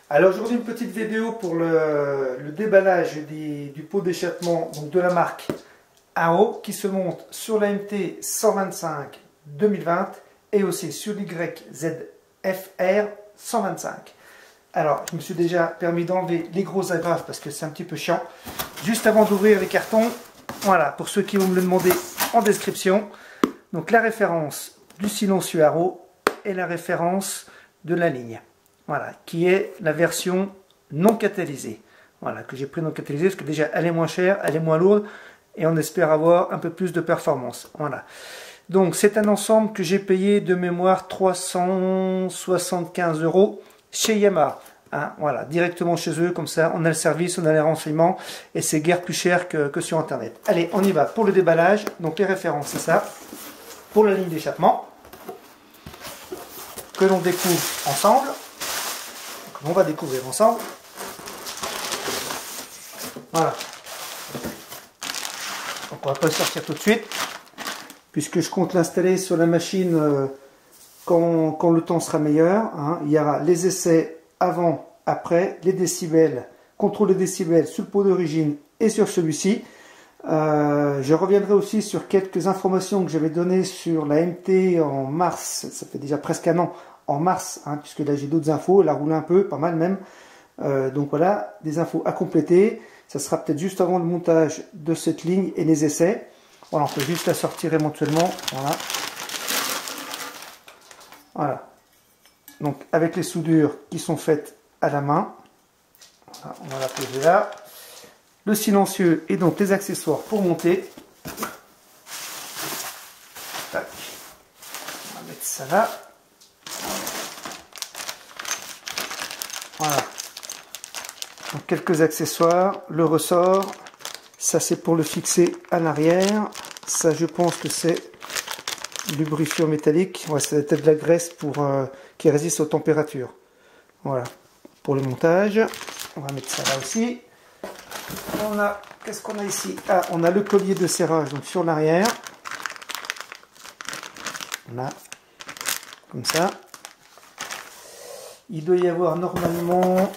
Alors aujourd'hui une petite vidéo pour le déballage du pot d'échappement de la marque AO qui se monte sur la MT 125 2020 et aussi sur l'YZF-R 125. Alors je me suis déjà permis d'enlever les gros agrafes parce que c'est un petit peu chiant. Juste avant d'ouvrir les cartons, voilà, pour ceux qui vont me le demander en description, donc la référence du silencieux AO et la référence de la ligne. Voilà, qui est la version non catalysée. Voilà, que j'ai pris non catalysée parce que déjà elle est moins chère, elle est moins lourde et on espère avoir un peu plus de performance. Voilà. Donc c'est un ensemble que j'ai payé de mémoire 375 € chez Yamaha. Hein, voilà, directement chez eux, comme ça on a le service, on a les renseignements et c'est guère plus cher que sur internet. Allez, on y va pour le déballage. Donc les références, c'est ça. Pour la ligne d'échappement que l'on découvre ensemble. On va découvrir ensemble. Voilà. Donc on va pas le sortir tout de suite, puisque je compte l'installer sur la machine quand le temps sera meilleur. Hein. Il y aura les essais avant, après, les décibels, contrôle des décibels sur le pot d'origine et sur celui-ci. Je reviendrai aussi sur quelques informations que j'avais données sur la MT en mars, ça fait déjà presque un an, en mars, hein, puisque là j'ai d'autres infos, elle a roulé un peu, pas mal même. Donc voilà, des infos à compléter. Ça sera peut-être juste avant le montage de cette ligne et les essais. Voilà, on peut juste la sortir éventuellement. Voilà. Voilà. Donc avec les soudures qui sont faites à la main. Voilà, on va la poser là. Le silencieux et donc les accessoires pour monter. Tac. On va mettre ça là. Voilà. Donc quelques accessoires, le ressort, ça c'est pour le fixer à l'arrière. Ça je pense que c'est lubrifiant métallique. Ouais, ça doit être de la graisse qui résiste aux températures. Voilà. Pour le montage, on va mettre ça là aussi. On a, qu'est-ce qu'on a ici? Ah, on a le collier de serrage donc sur l'arrière. On a comme ça. Il doit y avoir normalement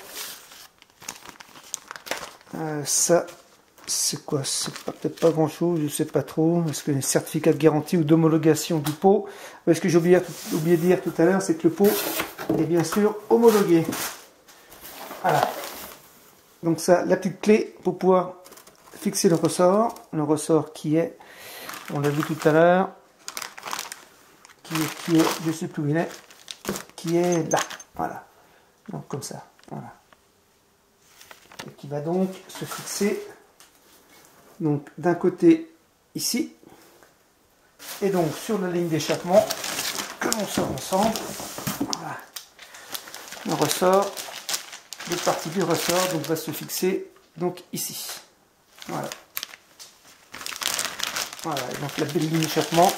ça, c'est quoi? C'est peut-être pas grand chose, je sais pas trop. Est-ce que les certificats de garantie ou d'homologation du pot? Ce que j'ai oublié de dire tout à l'heure, c'est que le pot est bien sûr homologué. Voilà. Donc ça, la petite clé pour pouvoir fixer le ressort qui est, on l'a vu tout à l'heure, qui est, je sais plus où il est, qui est là. Voilà, donc comme ça, voilà. Et qui va donc se fixer donc d'un côté ici et donc sur la ligne d'échappement que l'on sort ensemble. Voilà. Le ressort, une partie du ressort donc va se fixer donc ici. Voilà. Voilà, et donc la belle ligne d'échappement.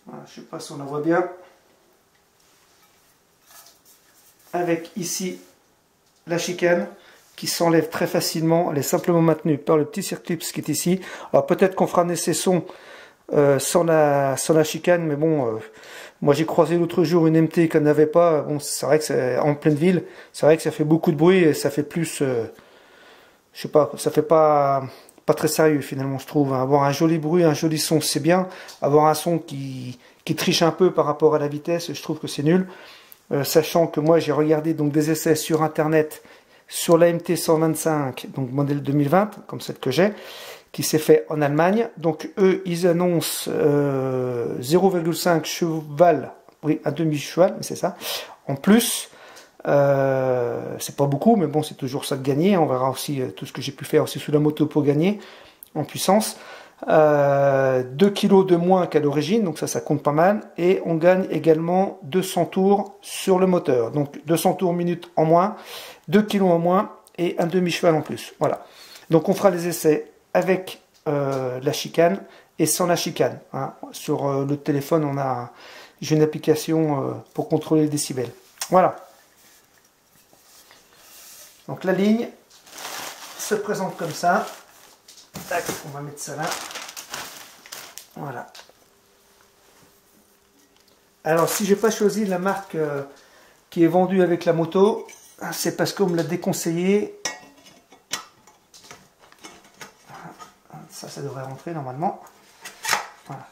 Voilà, je ne sais pas si on la voit bien. Avec ici la chicane qui s'enlève très facilement. Elle est simplement maintenue par le petit circlip qui est ici. Alors peut-être qu'on fera un essai son sans la chicane, mais bon, moi j'ai croisé l'autre jour une MT qu'on n'avait pas. Bon, c'est vrai que c'est en pleine ville, c'est vrai que ça fait beaucoup de bruit et ça fait plus, je sais pas, ça fait pas très sérieux finalement, je trouve. Avoir un joli bruit, un joli son, c'est bien. Avoir un son qui triche un peu par rapport à la vitesse, je trouve que c'est nul. Sachant que moi j'ai regardé donc des essais sur internet sur la MT 125, donc modèle 2020, comme celle que j'ai, qui s'est fait en Allemagne. Donc eux ils annoncent 0,5 cheval, oui un demi-cheval, mais c'est ça. En plus, c'est pas beaucoup, mais bon c'est toujours ça de gagner. On verra aussi tout ce que j'ai pu faire aussi sous la moto pour gagner en puissance. 2 kg de moins qu'à l'origine, donc ça compte pas mal, et on gagne également 200 tours sur le moteur, donc 200 tours minute en moins, 2 kg en moins et un demi-cheval en plus. Voilà, donc on fera les essais avec la chicane et sans la chicane, hein. Sur le téléphone j'ai une application pour contrôler les décibels. Voilà, donc la ligne se présente comme ça. Tac, on va mettre ça là. Voilà. Alors si j'ai pas choisi la marque qui est vendue avec la moto, c'est parce qu'on me l'a déconseillé. Ça devrait rentrer normalement. Voilà.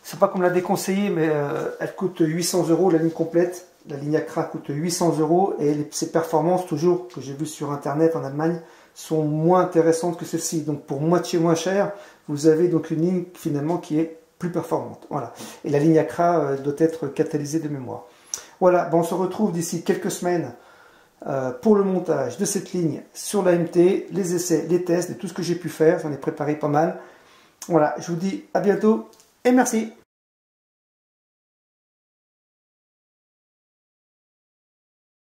C'est pas qu'on me l'a déconseillé, mais elle coûte 800 € la ligne complète. La ligne Acra coûte 800 € et ses performances, toujours, que j'ai vu sur internet en Allemagne, sont moins intéressantes que celle-ci. Donc pour moitié moins cher, vous avez donc une ligne finalement qui est plus performante. Voilà. Et la ligne Acra doit être catalysée de mémoire. Voilà, on se retrouve d'ici quelques semaines pour le montage de cette ligne sur l'AMT, les essais, les tests, et tout ce que j'ai pu faire. J'en ai préparé pas mal. Voilà, je vous dis à bientôt et merci.